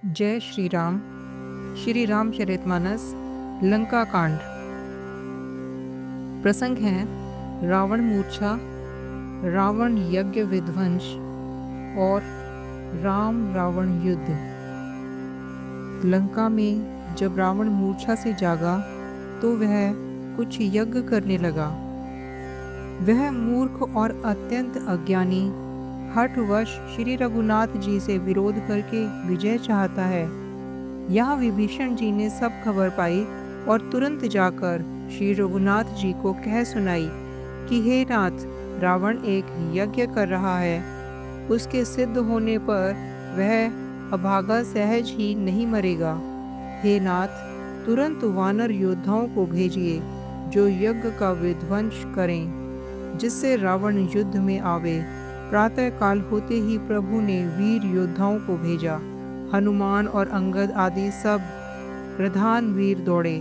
जय श्री राम। श्री रामचरितमानस लंका कांड। प्रसंग है रावण मूर्छा, रावण यज्ञ विध्वंस और राम रावण युद्ध। लंका में जब रावण मूर्छा से जागा तो वह कुछ यज्ञ करने लगा। वह मूर्ख और अत्यंत अज्ञानी हठवश श्री रघुनाथ जी से विरोध करके विजय चाहता है। यहाँ विभीषण जी ने सब खबर पाई और तुरंत जाकर श्री रघुनाथ जी को कह सुनाई कि हे नाथ, रावण एक यज्ञ कर रहा है। उसके सिद्ध होने पर वह अभागा सहज ही नहीं मरेगा। हे नाथ, तुरंत वानर योद्धाओं को भेजिए जो यज्ञ का विध्वंस करें, जिससे रावण युद्ध में आवे। प्रातः काल होते ही प्रभु ने वीर योद्धाओं को भेजा। हनुमान और अंगद आदि सब प्रधान वीर दौड़े।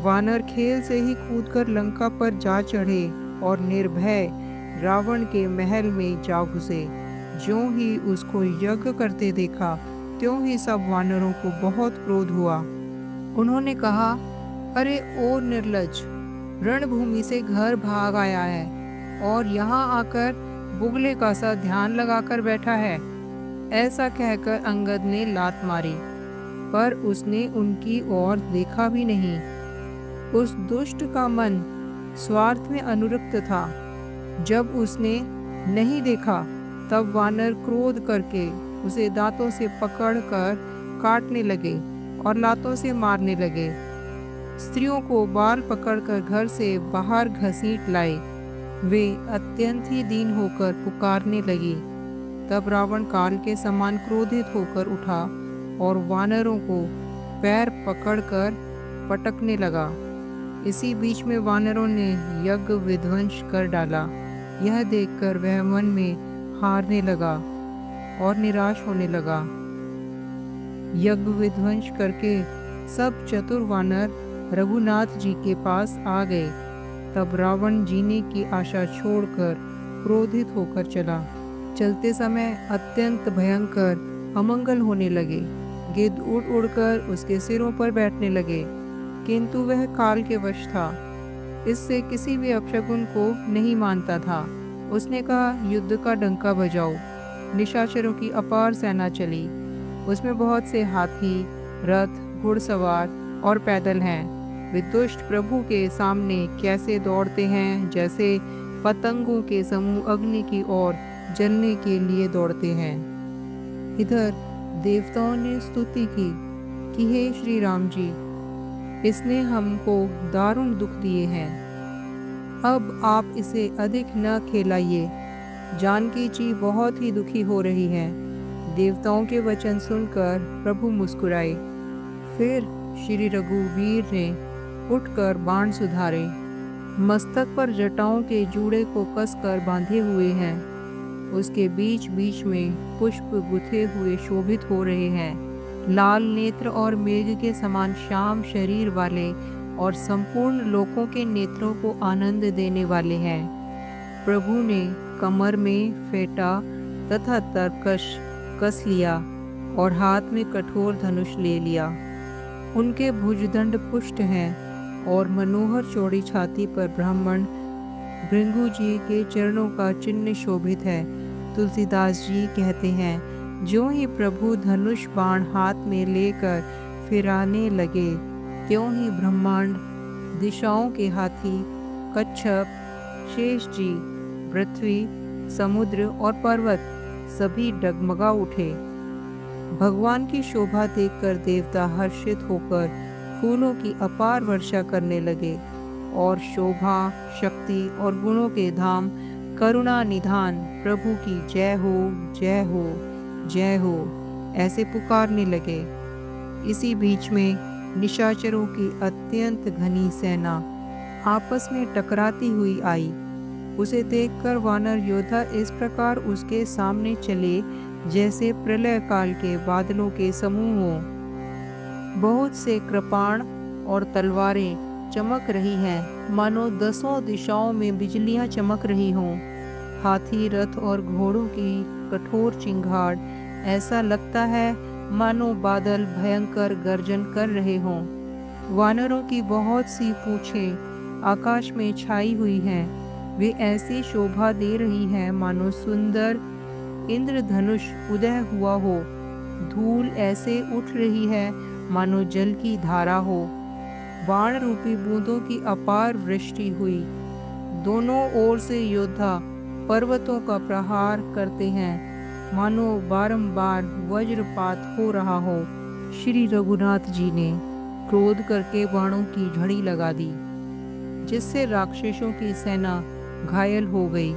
वानर खेल से ही कूदकर लंका पर जा चढ़े और निर्भय रावण के महल में जा घुसे। ज्यों ही उसको यज्ञ करते देखा त्यों ही सब वानरों को बहुत क्रोध हुआ। उन्होंने कहा, अरे ओ निर्लज्ज, रणभूमि से घर भाग आया है और यहाँ आकर बुगले का सा ध्यान लगाकर बैठा है। ऐसा कहकर अंगद ने लात मारी, पर उसने उनकी ओर देखा भी नहीं। उस दुष्ट का मन स्वार्थ में अनुरक्त था। जब उसने नहीं देखा तब वानर क्रोध करके उसे दांतों से पकड़कर काटने लगे और लातों से मारने लगे। स्त्रियों को बाल पकड़कर घर से बाहर घसीट लाए। वे अत्यंत ही दीन होकर पुकारने लगी। तब रावण काल के समान क्रोधित होकर उठा और वानरों को पैर पकड़कर पटकने लगा। इसी बीच में वानरों ने यज्ञ विध्वंस कर डाला। यह देखकर वह मन में हारने लगा और निराश होने लगा। यज्ञ विध्वंस करके सब चतुर वानर रघुनाथ जी के पास आ गए। तब रावण जीने की आशा छोड़कर क्रोधित होकर चला। चलते समय अत्यंत भयंकर अमंगल होने लगे। गिद्ध उड़ उड़कर उसके सिरों पर बैठने लगे, किंतु वह काल के वश था। इससे किसी भी अपशकुन को नहीं मानता था। उसने कहा, युद्ध का डंका बजाओ। निशाचरों की अपार सेना चली। उसमें बहुत से हाथी, रथ, घुड़सवार और पैदल हैं। वे दुष्ट प्रभु के सामने कैसे दौड़ते हैं, जैसे पतंगों के समूह अग्नि की ओर जलने के लिए दौड़ते हैं। इधर देवताओं ने स्तुति की कि हे श्री राम जी, इसने हमको दारुण दुख दिए हैं। अब आप इसे अधिक न खेलाइए। जानकी जी बहुत ही दुखी हो रही है। देवताओं के वचन सुनकर प्रभु मुस्कुराए। फिर श्री रघुवीर ने उठकर बाण सुधारे। मस्तक पर जटाओं के जूड़े को कसकर बांधे हुए हैं। उसके बीच बीच में पुष्प गुथे हुए शोभित हो रहे हैं। लाल नेत्र और मेघ के समान श्याम शरीर वाले और संपूर्ण लोकों के नेत्रों को आनंद देने वाले हैं। प्रभु ने कमर में फेटा तथा तरकश कस लिया और हाथ में कठोर धनुष ले लिया। उनके भुजदंड पुष्ट हैं और मनोहर चौड़ी छाती पर ब्राह्मण भृंगु जी के चरणों का चिन्ह शोभित है। तुलसीदास जी कहते हैं, जो ही प्रभु धनुष बाण हाथ में लेकर फिराने लगे त्यों ही ब्रह्मांड, दिशाओं के हाथी, कच्छप, शेष जी, पृथ्वी, समुद्र और पर्वत सभी डगमगा उठे। भगवान की शोभा देखकर देवता हर्षित होकर फूलों की अपार वर्षा करने लगे और शोभा, शक्ति और गुणों के धाम करुणा निधान प्रभु की जय हो, जय हो, जय हो ऐसे पुकारने लगे। इसी बीच में निशाचरों की अत्यंत घनी सेना आपस में टकराती हुई आई। उसे देखकर वानर योद्धा इस प्रकार उसके सामने चले जैसे प्रलय काल के बादलों के समूह हों। बहुत से कृपाण और तलवारें चमक रही हैं, मानो दसों दिशाओं में बिजलियां चमक रही हों। हाथी, रथ और घोड़ों की कठोर चिंगाड़ ऐसा लगता है मानो बादल भयंकर गर्जन कर रहे हों। वानरों की बहुत सी पूंछें आकाश में छाई हुई हैं। वे ऐसी शोभा दे रही हैं मानो सुंदर इंद्रधनुष उदय हुआ हो। धूल ऐसे उठ रही है मानो जल की धारा हो। बाण रूपी बूंदों की अपार वृष्टि हुई। दोनों ओर से योद्धा पर्वतों का प्रहार करते हैं मानो बारंबार वज्रपात हो रहा हो। श्री रघुनाथ जी ने क्रोध करके बाणों की झड़ी लगा दी, जिससे राक्षसों की सेना घायल हो गई।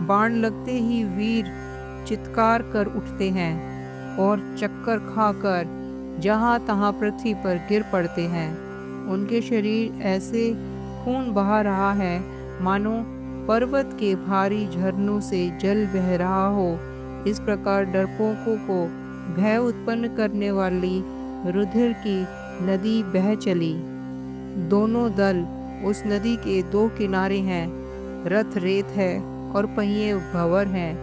बाण लगते ही वीर चित्कार कर उठते हैं और चक्कर खाकर जहाँ तहाँ पृथ्वी पर गिर पड़ते हैं। उनके शरीर ऐसे खून बहा रहा है मानो पर्वत के भारी झरनों से जल बह रहा हो। इस प्रकार डरपोकों को भय उत्पन्न करने वाली रुधिर की नदी बह चली। दोनों दल उस नदी के दो किनारे हैं। रथ रेत है और पहिए भंवर हैं।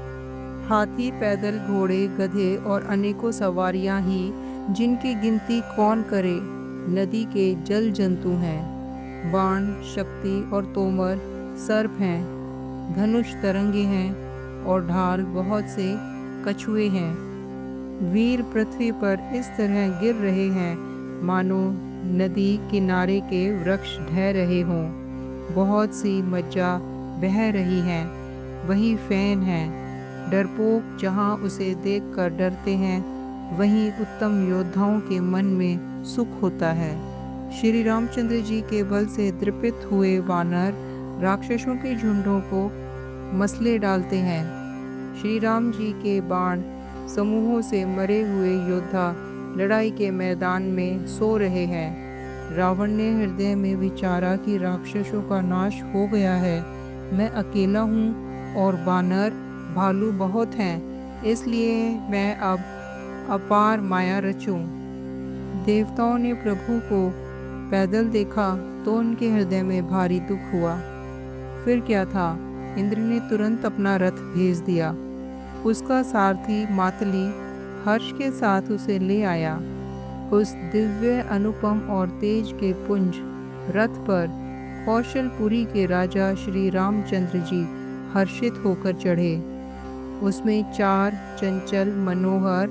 हाथी, पैदल, घोड़े, गधे और अनेकों सवारियां ही, जिनकी गिनती कौन करे, नदी के जल जंतु हैं। बाण, शक्ति और तोमर सर्प हैं। धनुष तरंगे हैं और ढाल बहुत से कछुए हैं। वीर पृथ्वी पर इस तरह गिर रहे हैं मानो नदी किनारे के वृक्ष ढह रहे हों। बहुत सी मज्जा बह रही है, वही फैन है। डरपोक जहाँ उसे देखकर डरते हैं, वहीं उत्तम योद्धाओं के मन में सुख होता है। श्री रामचंद्र जी के बल से द्रपित हुए वानर राक्षसों के झुंडों को मसले डालते हैं। श्री राम जी के बाण समूहों से मरे हुए योद्धा लड़ाई के मैदान में सो रहे हैं। रावण ने हृदय में विचारा कि राक्षसों का नाश हो गया है, मैं अकेला हूँ और वानर भालू बहुत हैं, इसलिए मैं अब अपार माया रचूं। देवताओं ने प्रभु को पैदल देखा तो उनके हृदय में भारी दुख हुआ। फिर क्या था, इंद्र ने तुरंत अपना रथ भेज दिया। उसका सारथी मातली हर्ष के साथ उसे ले आया। उस दिव्य, अनुपम और तेज के पुंज रथ पर कौशलपुरी के राजा श्री रामचंद्र जी हर्षित होकर चढ़े। उसमें 4 चंचल, मनोहर,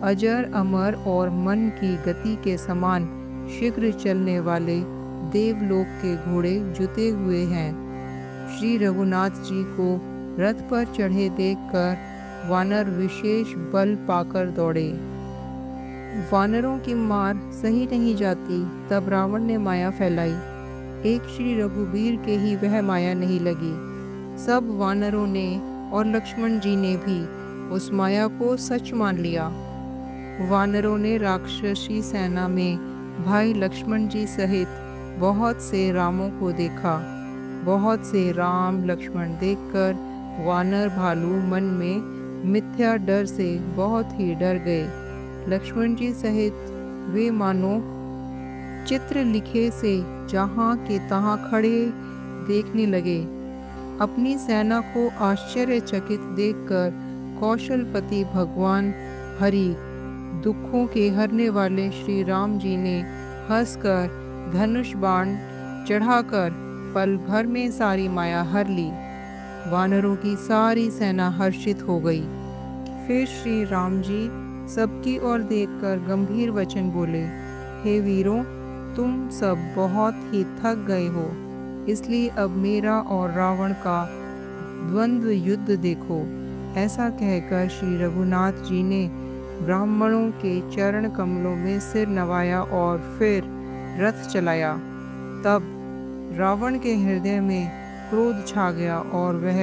अजर, अमर और मन की गति के समान शीघ्र चलने वाले देवलोक के घोड़े जुते हुए हैं। श्री रघुनाथ जी को रथ पर चढ़े देखकर वानर विशेष बल पाकर दौड़े। वानरों की मार सही नहीं जाती, तब रावण ने माया फैलाई। एक श्री रघुवीर के ही वह माया नहीं लगी। सब वानरों ने और लक्ष्मण जी ने भी उस माया को सच मान लिया। वानरों ने राक्षसी सेना में भाई लक्ष्मण जी सहित बहुत से रामों को देखा। बहुत से राम लक्ष्मण देखकर वानर भालू मन में मिथ्या डर से बहुत ही डर गए। लक्ष्मण जी सहित वे मानो चित्र लिखे से जहाँ के तहाँ खड़े देखने लगे। अपनी सेना को आश्चर्यचकित देखकर कौशलपति भगवान हरि, दुखों के हरने वाले श्री राम जी ने हंसकर धनुष बाण चढ़ाकर पल भर में सारी माया हर ली। वानरों की सारी सेना हर्षित हो गई। फिर श्री राम जी सबकी ओर देखकर गंभीर वचन बोले, हे वीरों, तुम सब बहुत ही थक गए हो, इसलिए अब मेरा और रावण का द्वंद्व युद्ध देखो। ऐसा कहकर श्री रघुनाथ जी ने ब्राह्मणों के चरण कमलों में सिर नवाया और फिर रथ चलाया। तब रावण के हृदय में क्रोध छा गया और वह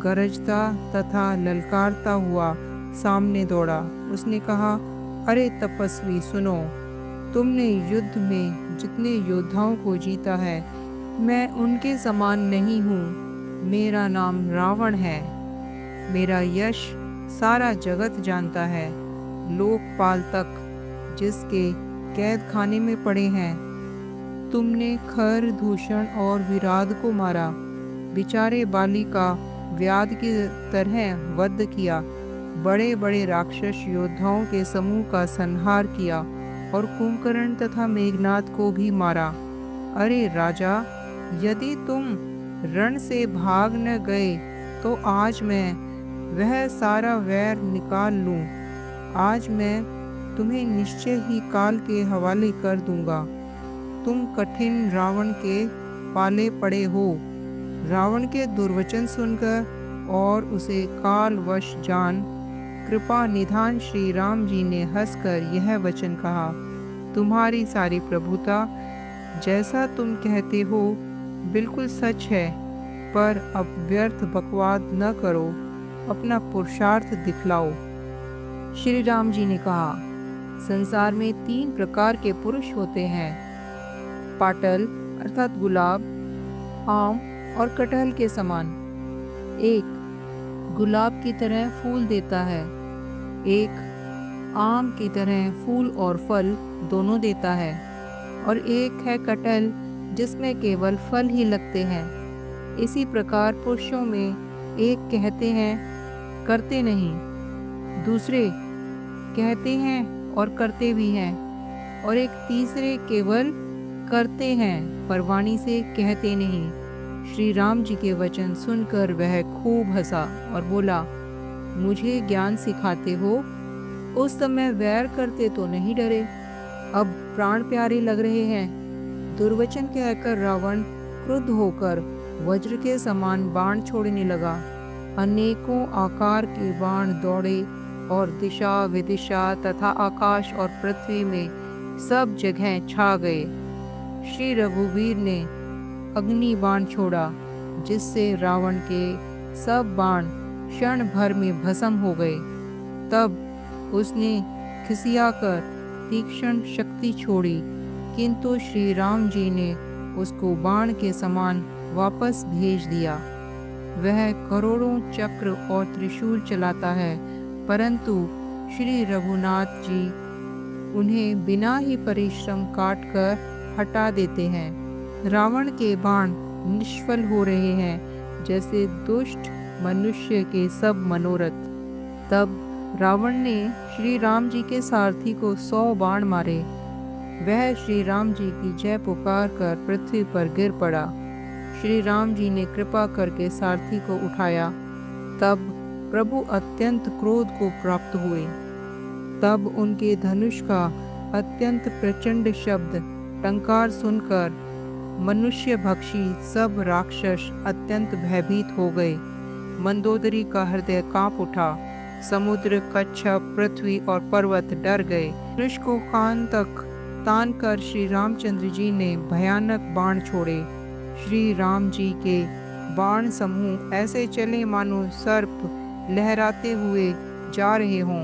गरजता तथा ललकारता हुआ सामने दौड़ा। उसने कहा, अरे तपस्वी सुनो, तुमने युद्ध में जितने योद्धाओं को जीता है, मैं उनके समान नहीं हूँ। मेरा नाम रावण है। मेरा यश सारा जगत जानता है। लोकपाल तक जिसके कैद खाने में पड़े हैं। तुमने खर, दूषण और विराध को मारा। बेचारे बाली का व्याध की तरह वध किया। बड़े बड़े राक्षस योद्धाओं के समूह का संहार किया और कुंभकर्ण तथा मेघनाद को भी मारा। अरे राजा, यदि तुम रण से भाग न गए तो आज मैं वह सारा वैर निकाल लूं। आज मैं तुम्हें निश्चय ही काल के हवाले कर दूंगा। तुम कठिन रावण के पाले पड़े हो। रावण के दुर्वचन सुनकर और उसे कालवश जान कृपा निधान श्री राम जी ने हंसकर यह वचन कहा, तुम्हारी सारी प्रभुता, जैसा तुम कहते हो बिल्कुल सच है, पर अब व्यर्थ बकवाद न करो, अपना पुरुषार्थ दिखलाओ। श्री राम जी ने कहा, संसार में 3 प्रकार के पुरुष होते हैं, पाटल अर्थात गुलाब, आम और कटहल के समान। एक गुलाब की तरह फूल देता है, एक आम की तरह फूल और फल दोनों देता है, और एक है कटहल जिसमें केवल फल ही लगते हैं। इसी प्रकार पुरुषों में एक कहते हैं करते नहीं, दूसरे कहते हैं और करते भी हैं, और एक तीसरे केवल करते हैं पर वाणी से कहते नहीं। श्री राम जी के वचन सुनकर वह खूब हंसा और बोला, मुझे ज्ञान सिखाते हो? उस समय वैर करते तो नहीं डरे, अब प्राण प्यारे लग रहे हैं। दुर्वचन कहकर रावण क्रुद्ध होकर वज्र के समान बाण छोड़ने लगा। अनेकों आकार के बाण दौड़े और दिशा विदिशा तथा आकाश और पृथ्वी में सब जगह छा गए। श्री रघुवीर ने अग्नि बाण छोड़ा, जिससे रावण के सब बाण क्षण भर में भस्म हो गए। तब उसने खिसियाकर तीक्ष्ण शक्ति छोड़ी, किंतु श्री राम जी ने उसको बाण के समान वापस भेज दिया। वह करोड़ों चक्र और त्रिशूल चलाता है, परंतु श्री रघुनाथ जी उन्हें बिना ही परिश्रम काटकर हटा देते हैं। रावण के बाण निष्फल हो रहे हैं, जैसे दुष्ट मनुष्य के सब मनोरथ। तब रावण ने श्री राम जी के सारथी को 100 बाण मारे। वह श्री राम जी की जय पुकार कर पृथ्वी पर गिर पड़ा। श्री राम जी ने कृपा करके सारथी को उठाया। तब प्रभु अत्यंत क्रोध को प्राप्त हुए। तब उनके धनुष का अत्यंत प्रचंड शब्द टंकार सुनकर मनुष्य भक्षी सब राक्षस अत्यंत भयभीत हो गए। मंदोदरी का हृदय कांप उठा। समुद्र, कच्छप, पृथ्वी और पर्वत डर गए। धनुष को कान तक तान कर श्री रामचंद्र जी ने भयानक बाण छोड़े। श्री राम जी के बाण समूह ऐसे चले मानो सर्प लहराते हुए जा रहे हों।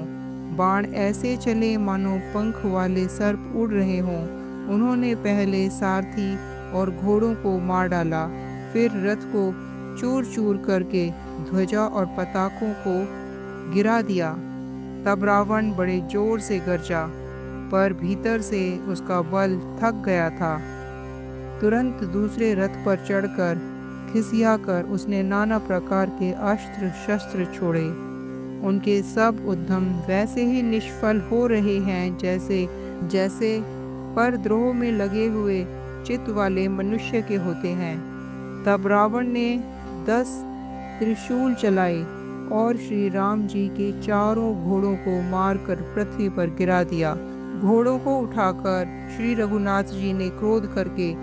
बाण ऐसे चले मानो पंख वाले सर्प उड़ रहे हों। उन्होंने पहले सारथी और घोड़ों को मार डाला, फिर रथ को चूर चूर करके ध्वजा और पताकों को गिरा दिया। तब रावण बड़े जोर से गरजा, पर भीतर से उसका बल थक गया था। तुरंत दूसरे रथ पर चढ़कर खिसियाकर उसने नाना प्रकार के अस्त्र शस्त्र छोड़े। उनके सब उद्यम वैसे ही निष्फल हो रहे हैं जैसे परद्रोह में लगे हुए चित्त वाले मनुष्य के होते हैं। तब रावण ने 10 त्रिशूल चलाए और श्री राम जी के चारों घोड़ों को मारकर पृथ्वी पर गिरा दिया। घोड़ों को उठाकर श्री रघुनाथ जी ने क्रोध करके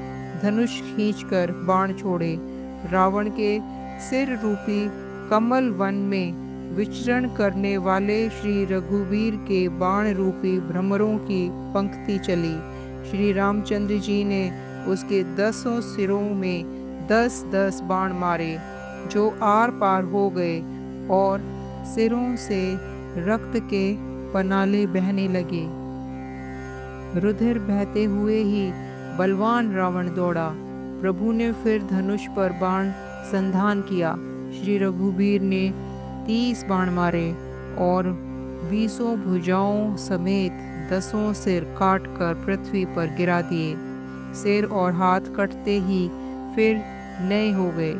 धनुष खींचकर बाण छोड़े। रावण के सिर रूपी कमल वन में विचरण करने वाले श्री रघुवीर के बाण रूपी भ्रमरों की पंक्ति चली। श्री रामचंद्र जी ने उसके 10 सिरों में 10-10 बाण मारे, जो आर पार हो गए और सिरों से रक्त के पनाले बहने लगे। रुधिर बहते हुए ही बलवान रावण दौड़ा। प्रभु ने फिर धनुष पर बाण संधान किया। श्री रघुवीर ने 30 बाण मारे और 20 भुजाओं समेत 10 सिर काट कर पृथ्वी पर गिरा दिए। सिर और हाथ कटते ही फिर नए हो गए।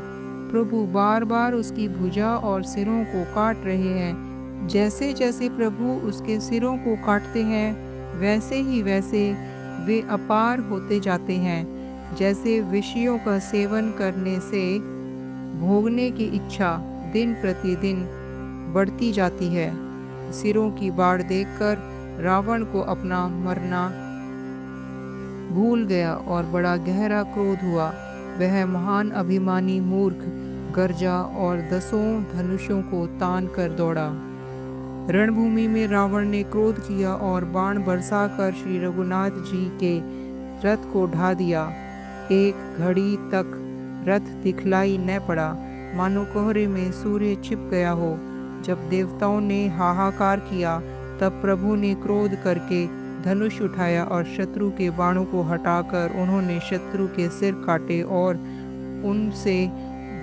प्रभु बार बार उसकी भुजा और सिरों को काट रहे हैं, जैसे जैसे प्रभु उसके सिरों को काटते हैं, वैसे ही वैसे वे अपार होते जाते हैं, जैसे विषयों का सेवन करने से भोगने की इच्छा दिन प्रतिदिन बढ़ती जाती है। सिरों की बाढ़ देखकर रावण को अपना मरना भूल गया और बड़ा गहरा क्रोध हुआ। वह महान अभिमानी मूर्ख गरजा और 10 धनुषों को तान कर दौड़ा। रणभूमि में रावण ने क्रोध किया और बाण बरसाकर श्री रघुनाथ जी के रथ को ढा दिया। एक घड़ी तक रथ दिखलाई न पड़ा, मानो कोहरे में सूर्य छिप गया हो। जब देवताओं ने हाहाकार किया, तब प्रभु ने क्रोध करके धनुष उठाया और शत्रु के बाणों को हटाकर उन्होंने शत्रु के सिर काटे और उनसे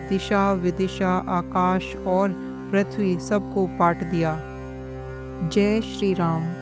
दिशा विदिशा आकाश और पृथ्वी सबको पाट दिया। जय श्री राम।